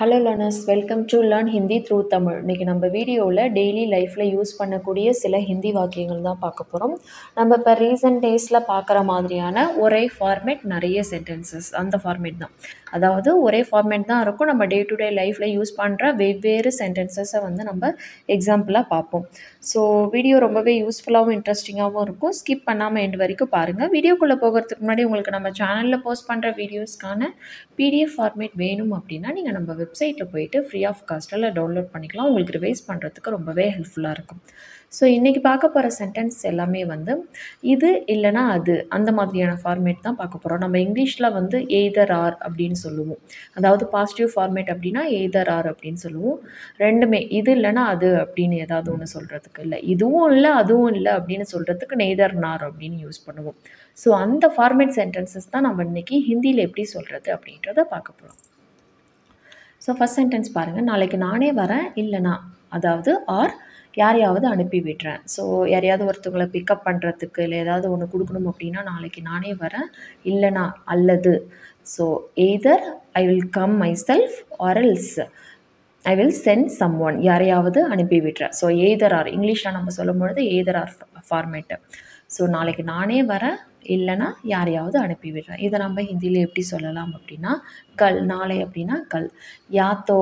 Hello learners, welcome to learn Hindi through Tamil. இன்றைக்கி நம்ம வீடியோவில் டெய்லி லைஃப்பில் யூஸ் பண்ணக்கூடிய சில ஹிந்தி வாக்கியங்கள் தான் பார்க்க போகிறோம். நம்ம இப்போ ரீசன்ட் டேஸில் பார்க்குற மாதிரியான ஒரே ஃபார்மேட், நிறைய சென்டென்சஸ், அந்த ஃபார்மேட் தான். அதாவது ஒரே ஃபார்மேட் தான் இருக்கும். நம்ம டே டு டே லைஃப்பில் யூஸ் பண்ணுற வெவ்வேறு சென்டென்சஸை வந்து நம்ம எக்ஸாம்பிளாக பார்ப்போம். ஸோ வீடியோ ரொம்பவே யூஸ்ஃபுல்லாகவும் இன்ட்ரெஸ்டிங்காகவும் இருக்கும். ஸ்கிப் பண்ணாமல் எண்டு வரைக்கும் பாருங்கள். வீடியோக்குள்ளே போகிறதுக்கு முன்னாடி உங்களுக்கு நம்ம சேனலில் போஸ்ட் பண்ணுற வீடியோஸ்க்கான பிடிஎஃப் ஃபார்மேட் வேணும் அப்படின்னா நீங்கள் நம்ம வெப்சைட்டில் போயிட்டு ஃப்ரீ ஆஃப் காஸ்ட்டில் டவுன்லோட் பண்ணிக்கலாம். உங்களுக்கு ரிவைஸ் பண்ணுறதுக்கு ரொம்பவே ஹெல்ப்ஃபுல்லாக இருக்கும். ஸோ இன்றைக்கி பார்க்க போகிற சென்டென்ஸ் எல்லாமே வந்து இது இல்லைனா அது, அந்த மாதிரியான ஃபார்மேட் தான் பார்க்க போகிறோம். நம்ம இங்கிலீஷில் வந்து எய்தர் ஆர் அப்படின்னு சொல்லுவோம். அதாவது பாசிட்டிவ் ஃபார்மேட் அப்படின்னா எய்தர் ஆர் அப்படின்னு சொல்லுவோம். ரெண்டுமே இது இல்லைனா அது அப்படின்னு ஏதாவது ஒன்று சொல்கிறதுக்கு இல்லை, இதுவும் இல்லை அதுவும் இல்லை அப்படின்னு சொல்கிறதுக்கு நெய்தர் நார் அப்படின்னு யூஸ் பண்ணுவோம். ஸோ அந்த ஃபார்மேட் சென்டென்சஸ் தான் நம்ம இன்றைக்கி ஹிந்தியில் எப்படி சொல்கிறது அப்படின்றத பார்க்க போகிறோம். ஸோ ஃபஸ்ட் சென்டென்ஸ் பாருங்கள். நாளைக்கு நானே வரேன் இல்லைனா, அதாவது ஆர் யாரையாவது அனுப்பி விடுறேன். ஸோ யாரையாவது ஒருத்தவங்களை பிக்கப் பண்ணுறதுக்கு இல்லை ஏதாவது ஒன்று கொடுக்கணும் அப்படின்னா நாளைக்கு நானே வரேன் இல்லைனா அல்லது. So either I will come myself or else I will send someone, யாரையாவது அனுப்பி விடுறேன். ஸோ எய்தர் ஆர் இங்கிலீஷில் நம்ம சொல்லும் பொழுது எய்தர் ஆர் ஃபார்மேட்டு. ஸோ நாளைக்கு நானே வரேன் இல்லைனா யாரையாவது அனுப்பி விடுறேன். இதை நம்ம ஹிந்தியில் எப்படி சொல்லலாம் அப்படின்னா கல், நாளை அப்படின்னா கல். யாத்தோ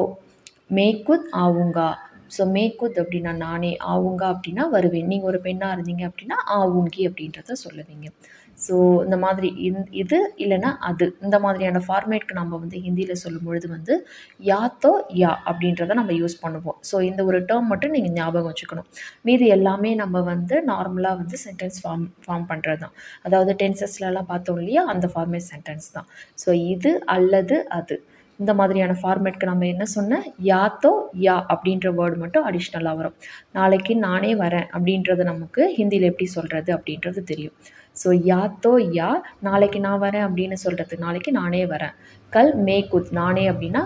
மேக்குத் ஆவுங்கா. ஸோ மேக்குத் அப்படின்னா நானே, ஆவுங்கா அப்படின்னா வருவேன். நீங்கள் ஒரு பெண்ணாக இருந்தீங்க அப்படின்னா ஆவுங்கி அப்படின்றத சொல்லுவீங்க. ஸோ இந்த மாதிரி இது இல்லைனா அது, இந்த மாதிரியான ஃபார்மேட்க்கு நம்ம வந்து ஹிந்தியில் சொல்லும் பொழுது வந்து யாத்தோ யா அப்படின்றத நம்ம யூஸ் பண்ணுவோம். ஸோ இந்த ஒரு டேர்ம் மட்டும் நீங்கள் ஞாபகம் வச்சுக்கணும். மீதி எல்லாமே நம்ம வந்து நார்மலாக வந்து சென்டென்ஸ் ஃபார்ம் பண்ணுறது தான். அதாவது டென்சஸ்லலாம் பார்த்தோம் இல்லையா, அந்த ஃபார்மேட் சென்டென்ஸ் தான். ஸோ இது அல்லது அது, இந்த மாதிரியான ஃபார்மேட்க்கு நம்ம என்ன சொன்னேன், யாத்தோ யா அப்படின்ற வேர்டு மட்டும் அடிஷ்னலாக வரும். நாளைக்கு நானே வரேன் அப்படின்றது நமக்கு ஹிந்தியில் எப்படி சொல்கிறது அப்படின்றது தெரியும். ஸோ யாத்தோ யா, நாளைக்கு நான் வரேன் அப்படின்னு சொல்கிறது நாளைக்கு நானே வரேன். கல் மேக்குத், நானே அப்படின்னா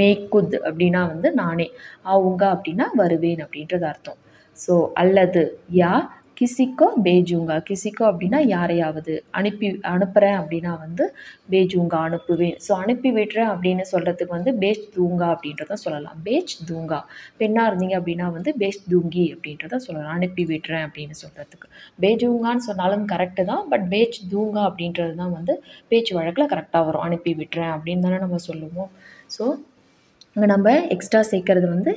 மேக்குத் அப்படின்னா வந்து நானே, ஆவுங்கா அப்படின்னா வருவேன் அப்படின்றது அர்த்தம். ஸோ அல்லது யா கிசிக்கோ பேஜூங்கா, கிசிக்கோ அப்படின்னா யாரையாவது, அனுப்புகிறேன் அப்படின்னா வந்து பேஜூங்கா அனுப்புவேன். ஸோ அனுப்பி விடுறேன் அப்படின்னு சொல்கிறதுக்கு வந்து பேச் தூங்கா அப்படின்றத சொல்லலாம். பேச் தூங்கா, பெண்ணாக இருந்தீங்க அப்படின்னா வந்து பேச் தூங்கி அப்படின்றத சொல்லலாம். அனுப்பி விடுறேன் அப்படின்னு சொல்கிறதுக்கு பேஜூங்கான்னு சொன்னாலும் கரெக்டு தான். பட் பேச் தூங்கா அப்படின்றது தான் வந்து பேச்சு வழக்கில் கரெக்டாக வரும். அனுப்பி விடுறேன் அப்படின்னு தானே நம்ம சொல்லுவோம். ஸோ இங்கே நம்ம எக்ஸ்ட்ரா சேர்க்கறது வந்து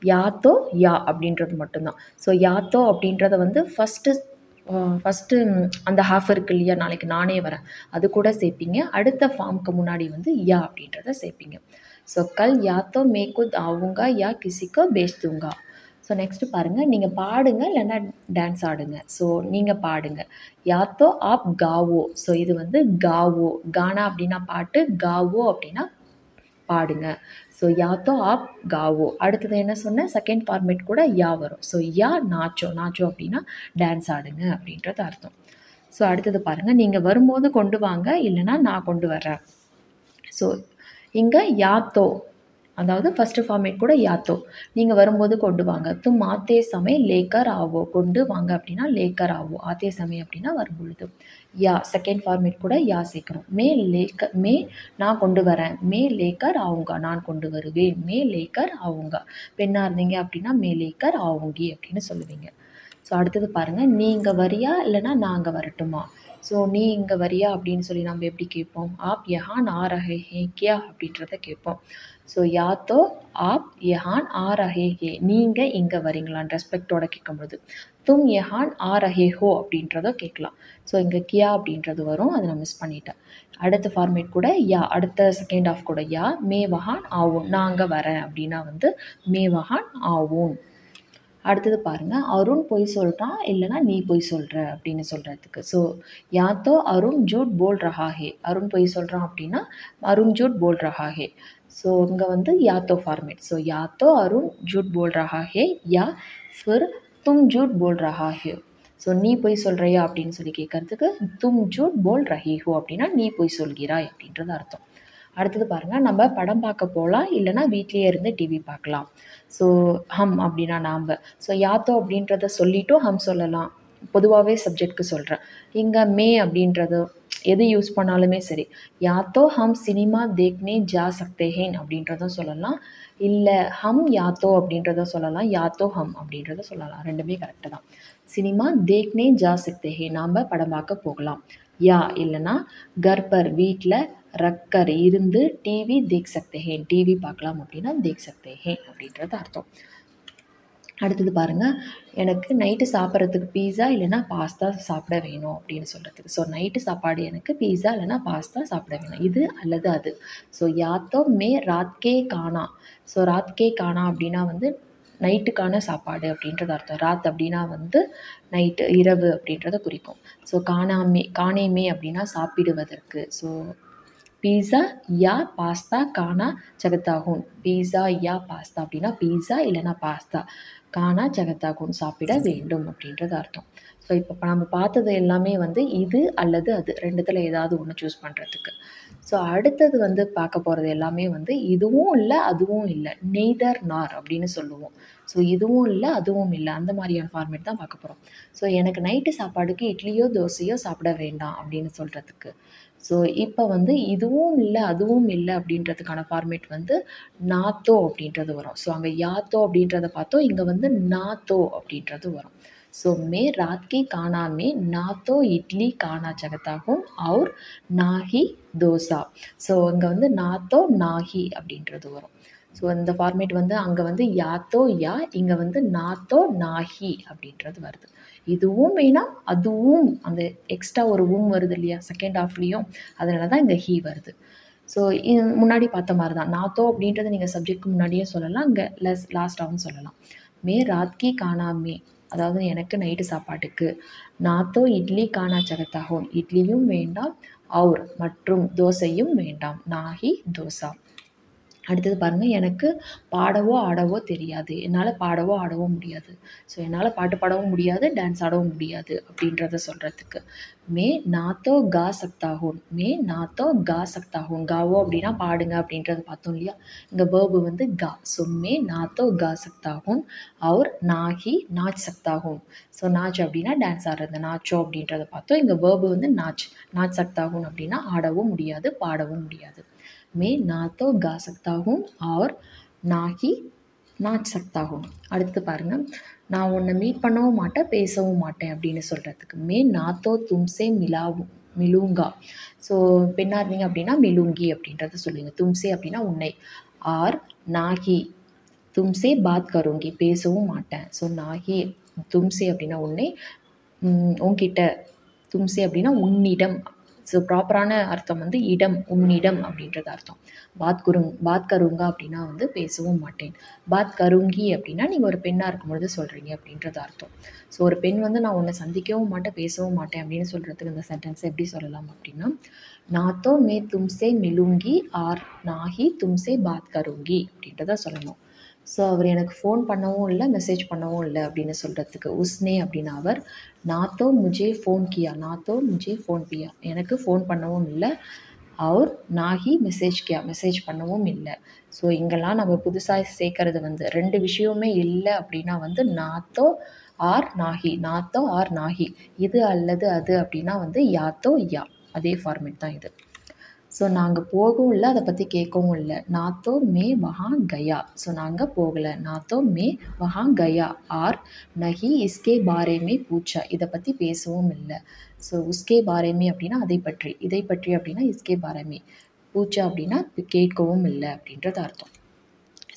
யாத்தோ யா அப்படின்றது மட்டும்தான். ஸோ யாத்தோ அப்படின்றத வந்து ஃபஸ்ட்டு அந்த ஹாஃப் இருக்கு இல்லையா, நாளைக்கு நானே வரேன், அது கூட சேர்ப்பீங்க. அடுத்த ஃபார்முக்கு முன்னாடி வந்து யா அப்படின்றத சேர்ப்பீங்க. ஸோ கல் யாத்தோ மேக்குத் ஆவுங்கா யா கிசிக்கோ பேச் தூங்கா. ஸோ நெக்ஸ்ட்டு பாருங்கள், நீங்கள் பாடுங்க இல்லைன்னா டான்ஸ் ஆடுங்க. ஸோ நீங்கள் பாடுங்க. யாத்தோ ஆப் காவோ. ஸோ இது வந்து காவோ, கானா அப்படின்னா பாட்டு, காவோ அப்படின்னா பாடுங்க. ஸோ யாத்தோ ஆப் காவோ. அடுத்தது என்ன சொன்னேன், செகண்ட் ஃபார்மேட் கூட யா வரும். ஸோ யா நாச்சோ, நாச்சோ அப்படின்னா டான்ஸ் ஆடுங்க அப்படின்றது அர்த்தம். ஸோ அடுத்தது பாருங்கள், நீங்கள் வரும்போது கொண்டு வாங்க இல்லைனா நான் கொண்டு வரேன். ஸோ இங்கே யாத்தோ, அதாவது ஃபஸ்ட்டு ஃபார்மேட் கூட யாத்தோ, நீங்கள் வரும்போது கொண்டு வாங்க. தும் ஆத்தே சமய லேக்கர் ஆவோ, கொண்டு வாங்க அப்படின்னா லேக்கர் ஆவோ, ஆத்தே சமயம் அப்படின்னா வரும்பொழுது. யா செகண்ட் ஃபார்மேட் கூட யா சேர்க்கணும். மே நான் கொண்டு வரேன், மே லேக்கர் ஆவுங்கா நான் கொண்டு வருவேன், மே லேக்கர் ஆவுங்கா. பெண்ணாக இருந்தீங்க அப்படின்னா மே லேக்கர் ஆவுங்கி அப்படின்னு சொல்லுவீங்க. ஸோ அடுத்தது பாருங்கள், நீ இங்கே வரியா இல்லைனா நான் அங்கே வரட்டுமா. ஸோ நீ இங்கே வரியா அப்படின்னு சொல்லி நம்ம எப்படி கேட்போம், ஆப் யஹான் ஆ ரஹே ஹே கியா அப்படின்றத கேட்போம். ஸோ யாத்தோ ஆப் யஹான் ஆ ரஹே ஹே, நீங்கள் இங்கே வரீங்களான்னு ரெஸ்பெக்டோட கேட்கும்போது. தும் யஹான் ஆ ரஹே ஹோ அப்படின்றத கேட்கலாம். ஸோ இங்கே கியா அப்படின்றது வரும், அதை நான் மிஸ் பண்ணிட்டேன். அடுத்த ஃபார்மேட் கூட யா, அடுத்த செகண்ட் ஆஃப் கூட யா. மே வஹான் ஆவும், நான் அங்கே வரேன் அப்படின்னா வந்து மே வஹான் ஆவும். அடுத்தது பாருங்கள், அருண் பொய் சொல்கிறான் இல்லைனா நீ பொய் சொல்கிற அப்படின்னு சொல்கிறதுக்கு. ஸோ யாத்தோ அருண் ஜூட் போல் ரஹா ஹே, அருண் பொய் சொல்கிறான் அப்படின்னா அருண் ஜூட் போல் ரஹா ஹே. ஸோ இங்கே வந்து யாத்தோ ஃபார்மேட். ஸோ யாத்தோ அருண் ஜூட் போல் ரஹா ஹே யா ஃபிர் தும் ஜூட் போல் ரஹா ஹே. ஸோ நீ பொய் சொல்கிறியா அப்படின்னு சொல்லி கேட்குறதுக்கு தும் ஜூட் போல் ரஹி ஹோ அப்படின்னா நீ பொய் சொல்கிறாய் அப்படின்றது அர்த்தம். அடுத்தது பாருங்கள், நம்ம படம் பார்க்க போகலாம் இல்லைனா வீட்லேயே இருந்து டிவி பார்க்கலாம். ஸோ ஹம் அப்படின்னா நாம். ஸோ யாத்தோ அப்படின்றத சொல்லிவிட்டு ஹம் சொல்லலாம். பொதுவாகவே சப்ஜெக்ட்க்கு சொல்கிறேன். இங்கே மே அப்படின்றது எது யூஸ் பண்ணாலுமே சரி. யா தோ ஹம் சினிமா தேக்னே ஜா சக்தே ஹேன் அப்படின்றதும் சொல்லலாம். இல்லை ஹம் யா தோ அப்படின்றத சொல்லலாம். யா தோ ஹம் அப்படின்றத சொல்லலாம். ரெண்டுமே கரெக்டு தான். சினிமா தேக்னே ஜா சக்தே ஹே, நாம் படம் பார்க்க போகலாம். யா இல்லைன்னா கர் பர் வீட்டில், ரக்கர் இருந்து, டிவி தேக் சக்தே ஹேன் டிவி பார்க்கலாம் அப்படின்னா தேக் சக்தே ஹேன் அப்படின்றது அர்த்தம். அடுத்தது பாருங்கள், எனக்கு நைட்டு சாப்பிட்றதுக்கு பீஸா இல்லைன்னா பாஸ்தா சாப்பிட வேணும் அப்படின்னு சொல்கிறதுக்கு. ஸோ நைட்டு சாப்பாடு எனக்கு பீஸா இல்லைன்னா பாஸ்தா சாப்பிட வேணும். இது அல்லது அது. ஸோ யாத்தோ மே ராத்கே கானா. ஸோ ராத்கே கானா அப்படின்னா வந்து நைட்டுக்கான சாப்பாடு அப்படின்றது அர்த்தம். ராத் அப்படின்னா வந்து நைட்டு, இரவு அப்படின்றத குறிக்கும். ஸோ கானேமே அப்படின்னா சாப்பிடுவதற்கு. ஸோ பீஸா யா பாஸ்தா கானா ஜகத்தாகும். பீஸா யா பாஸ்தா அப்படின்னா பீஸா இல்லைன்னா பாஸ்தா, கானா ஜகத்தாகும் சாப்பிட வேண்டும் அப்படின்றது அர்த்தம். ஸோ இப்போ நம்ம பார்த்தது எல்லாமே வந்து இது அல்லது அது ரெண்டுத்தில் ஏதாவது ஒன்று சூஸ் பண்ணுறதுக்கு. ஸோ அடுத்தது வந்து பார்க்க போகிறது எல்லாமே வந்து இதுவும் இல்லை அதுவும் இல்லை, நெய்தர் நார் அப்படின்னு சொல்லுவோம். ஸோ இதுவும் இல்லை அதுவும் இல்லை, அந்த மாதிரியான ஃபார்மேட் தான் பார்க்க போகிறோம். ஸோ எனக்கு நைட்டு சாப்பாடுக்கு இட்லியோ தோசையோ சாப்பிட வேண்டாம் அப்படின்னு சொல்கிறதுக்கு. ஸோ இப்போ வந்து இதுவும் இல்லை அதுவும் இல்லை அப்படின்றதுக்கான ஃபார்மேட் வந்து நாத்தோ அப்படின்றது வரும். ஸோ அங்கே யாத்தோ அப்படின்றத பார்த்தோம், இங்கே வந்து நாத்தோ அப்படின்றது வரும். ஸோ மே ராத் கி கானா மே நாத்தோ இட்லி கானா ஜகத்தாகும் और நாஹி தோசா. ஸோ இங்கே வந்து நாத்தோ நாஹி அப்படின்றது வரும். ஸோ இந்த ஃபார்மேட் வந்து அங்கே வந்து யாத்தோ யா, இங்கே வந்து நாத்தோ நாஹி அப்படின்றது வருது. இதுவும் வேணாம் அதுவும், அந்த எக்ஸ்ட்ரா ஒரு வருது இல்லையா செகண்ட் ஹாஃப்லேயும், அதனால தான் இங்கே ஹீ வருது. ஸோ முன்னாடி பார்த்த மாதிரி தான் நாத்தோ அப்படின்றது நீங்கள் சப்ஜெக்ட்க்கு முன்னாடியே சொல்லலாம், இங்கே லாஸ்ட்டாகவும் சொல்லலாம். மே ராத் கி கானா மே, அதாவது எனக்கு நைட்டு சாப்பாட்டுக்கு. நாத்தோ இட்லி கானா ஜகத்தாகும், இட்லியும் வேண்டாம், और மற்றும் தோசையும் வேண்டாம், நாஹி தோசா. அடுத்தது பாருங்கள், எனக்கு பாடவோ ஆடவோ தெரியாது. என்னால் பாடவோ ஆடவோ முடியாது. ஸோ என்னால் பாட்டு பாடவும் முடியாது, டான்ஸ் ஆடவும் முடியாது அப்படின்றத சொல்கிறதுக்கு. மே நாத்தோ கா சக்தாகும். மே நாத்தோ கா சக்தாகும். காவோ அப்படின்னா பாடுங்க அப்படின்றத பார்த்தோம் இல்லையா, இங்கே வேர்பு வந்து கா. ஸோ மே நாத்தோ கா சக்தாகும் और நாஹி நாச் சக்தாகும். ஸோ நாச் அப்படின்னா டான்ஸ் ஆடுறது, நாச்சோ அப்படின்றத பார்த்தோம். இங்கே வேர்பு வந்து நாச் சக்தாகும் அப்படின்னா ஆடவும் முடியாது பாடவும் முடியாது. மே நாத்தோ கா சக்தாகும் और நாஹி நாச் சக்தாகும். அடுத்து பாருங்கள், நான் உன்னை மீட் பண்ணவும் மாட்டேன் பேசவும் மாட்டேன் அப்படின்னு சொல்கிறதுக்கு. மே நாத்தோ தும்சே மிலூங்கா. ஸோ பெண்ணாக இருந்தீங்க அப்படின்னா மிலூங்கி அப்படின்றத சொல்லுவீங்க. தும்சே அப்படின்னா உன்னை, ஆர் நாஹி தும்சே பாத் கருங்கி பேசவும் மாட்டேன். ஸோ நாஹி தும்சே அப்படின்னா உன்னை, உன்கிட்ட, தும்சே அப்படின்னா உன்னிடம். ஸோ ப்ராப்பரான அர்த்தம் வந்து இடம், உன்னிடம் அப்படின்றது அர்த்தம். பாத் கருங்கா அப்படின்னா வந்து பேசவும் மாட்டேன். பாத் கருங்கி அப்படின்னா நீங்கள் ஒரு பெண்ணாக இருக்கும்பொழுது சொல்கிறீங்க அப்படின்றது அர்த்தம். ஸோ ஒரு பெண் வந்து நான் உன்னை சந்திக்கவும் மாட்டேன் பேசவும் மாட்டேன் அப்படின்னு சொல்கிறதுக்கு இந்த சென்டென்ஸை எப்படி சொல்லலாம் அப்படின்னா, நாத்தோ மே தும்சே மிலுங்கி ஆர் நாஹி தும்சே பாத் கருங்கி அப்படின்றத சொல்லணும். ஸோ அவர் எனக்கு ஃபோன் பண்ணவும் இல்லை மெசேஜ் பண்ணவும் இல்லை அப்படின்னு சொல்கிறதுக்கு. உஸ்னே அப்படின்னா அவர், நாத்தோ முஜே ஃபோன் கியா, நாத்தோ முஜே ஃபோன் கியா எனக்கு ஃபோன் பண்ணவும் இல்லை, அவர் நாஹி மெசேஜ் கியா மெசேஜ் பண்ணவும் இல்லை. ஸோ இங்கெல்லாம் நம்ம புதுசாக சேர்க்கறது வந்து ரெண்டு விஷயமே இல்லை அப்படின்னா வந்து நாத்தோ ஆர் நாஹி, நாத்தோ ஆர் நாஹி, இது அல்லது அது அப்படின்னா வந்து யாத்தோ யா, அதே ஃபார்மேட் தான் இது. ஸோ நாங்கள் போகவும் இல்லை அதை பற்றி கேட்கவும் இல்லை. நாத்தோ மே வஹா கயா. ஸோ நாங்கள் போகலை. நாத்தோ மே வஹா கயா ஆர் நஹி இஸ்கே பாரேமே பூச்சா, இதை பற்றி பேசவும் இல்லை. ஸோ உஸ்கே பாரேமே அப்படின்னா அதை பற்றி, இதை பற்றி அப்படின்னா இஸ்கே பாரேமே, பூச்சா அப்படின்னா கேட்கவும் இல்லை அப்படின்றது அர்த்தம்.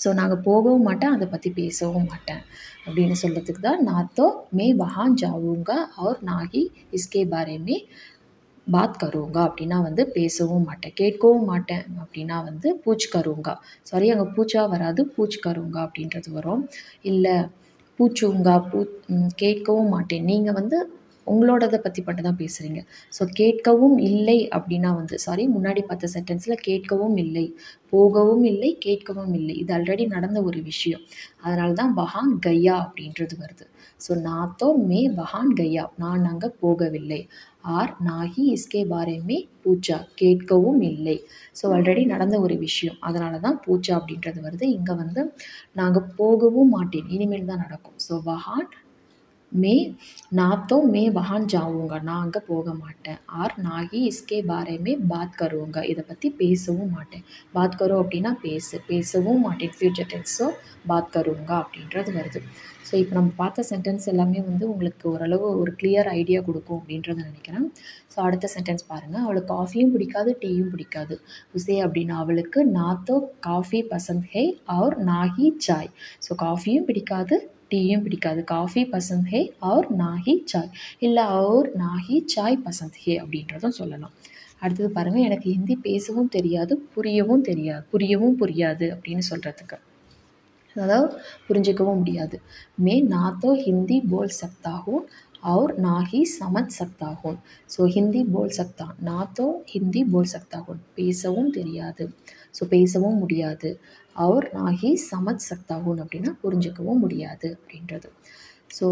ஸோ நாங்கள் போகவும் மாட்டேன் அதை பற்றி பேசவும் மாட்டேன் அப்படின்னு சொல்கிறதுக்கு தான் நாத்தோ மே வஹா ஜாவுங்கா ஆர் நாஹி இஸ்கே பாரேமே பாத் கருங்கா அப்படின்னா வந்து பேசவும் மாட்டேன். கேட்கவும் மாட்டேன் அப்படின்னா வந்து பூச் கருங்கா. சாரி, அங்கே பூச்சா வராது, பூச் கருங்கா அப்படின்றது வரும். இல்லை பூச்சுங்கா, கேட்கவும் மாட்டேன். நீங்கள் வந்து உங்களோடதை பற்றி மட்டும் தான் பேசுகிறீங்க. ஸோ கேட்கவும் இல்லை அப்படின்னா வந்து, சாரி முன்னாடி பார்த்த சென்டென்ஸில் கேட்கவும் இல்லை, போகவும் இல்லை, கேட்கவும் இல்லை, இது ஆல்ரெடி நடந்த ஒரு விஷயம். அதனால தான் வஹான் கையா அப்படின்றது வருது. ஸோ நாத்தோ மே வஹான் கையா, நான் அங்கே போகவில்லை. ஆர் நாஹி இஸ்கே பாரேமே பூச்சா, கேட்கவும் இல்லை. ஸோ ஆல்ரெடி நடந்த ஒரு விஷயம், அதனால தான் பூச்சா அப்படின்றது வருது. இங்கே வந்து நாங்கள் போகவும் மாட்டேன், இனிமேல் தான் நடக்கும். ஸோ வஹான் मैं ना तो मैं वहाँ जाऊँगा, நான் அங்கே போக மாட்டேன். ஆர் நான் ही इसके बारे में बात करूँगा, இதை பற்றி பேசவும் மாட்டேன். बात करो அப்படின்னா பேசவும் மாட்டேன். Future tense. ஸோ பாத் கருங்க அப்படின்றது வருது. ஸோ இப்போ நம்ம பார்த்த சென்டென்ஸ் எல்லாமே வந்து உங்களுக்கு ஓரளவு ஒரு கிளியர் ஐடியா கொடுக்கும் அப்படின்றத நினைக்கிறேன். ஸோ அடுத்த சென்டென்ஸ் பாருங்கள். அவளுக்கு காஃபியும் பிடிக்காது, டீயும் பிடிக்காது. உசே அப்படின்னா அவளுக்கு ना तो காஃபி பசந்த் है और ना ही चाय. ஸோ காஃபியும் பிடிக்காது, டீயும் பிடிக்காது. காஃபி பசந்த் ஹே और ना ही चाय, இல்லை और ना ही चाय पसंद है அப்படின்றதும் சொல்லலாம். அடுத்தது பாருங்கள். எனக்கு ஹிந்தி பேசவும் தெரியாது, புரியவும் புரியாது அப்படின்னு சொல்கிறதுக்கு, அதாவது புரிஞ்சிக்கவும் முடியாது. மே ना तो हिंदी बोल सकता हूँ और ना ही समझ सकता हूँ. ஸோ ஹிந்தி போல் சக்தா, ना तो हिंदी बोल सकता हूँ, பேசவும் தெரியாது, ஸோ பேசவும் முடியாது. और ना ही समझ सकता हूँ அப்படின்னா புரிஞ்சிக்கவும் முடியாது அப்படின்றது. ஸோ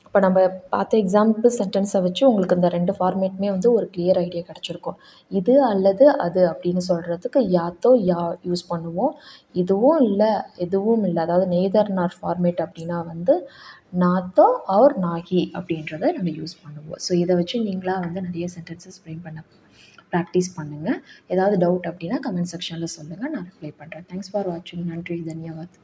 இப்போ நம்ம பார்த்த எக்ஸாம்பிள் சென்டென்ஸை வச்சு உங்களுக்கு இந்த 2 ஃபார்மேட்டுமே வந்து ஒரு கிளியர் ஐடியா கிடச்சிருக்கும். இது அல்லது அது அப்படின்னு சொல்கிறதுக்கு யாத்தோ யா யூஸ் பண்ணுவோம். இதுவும் இல்லை எதுவும் இல்லை, அதாவது நெய்தர் நார் ஃபார்மேட் அப்படின்னா வந்து நாத்தோ ஆர் நாகி அப்படின்றத நம்ம யூஸ் பண்ணுவோம். ஸோ இதை வச்சு நீங்களாக வந்து நிறைய சென்டென்சஸ் ஃப்ரேம் பண்ண ப்ராக்டிஸ் பண்ணுங்கள். ஏதாவது டவுட் அப்படின்னா கமெண்ட் செக்ஷனில் சொல்லுங்கள், நான் ரிப்ளை பண்ணுறேன். தேங்க்ஸ் ஃபார் வாட்சிங். நன்றி, தன்யவாத்.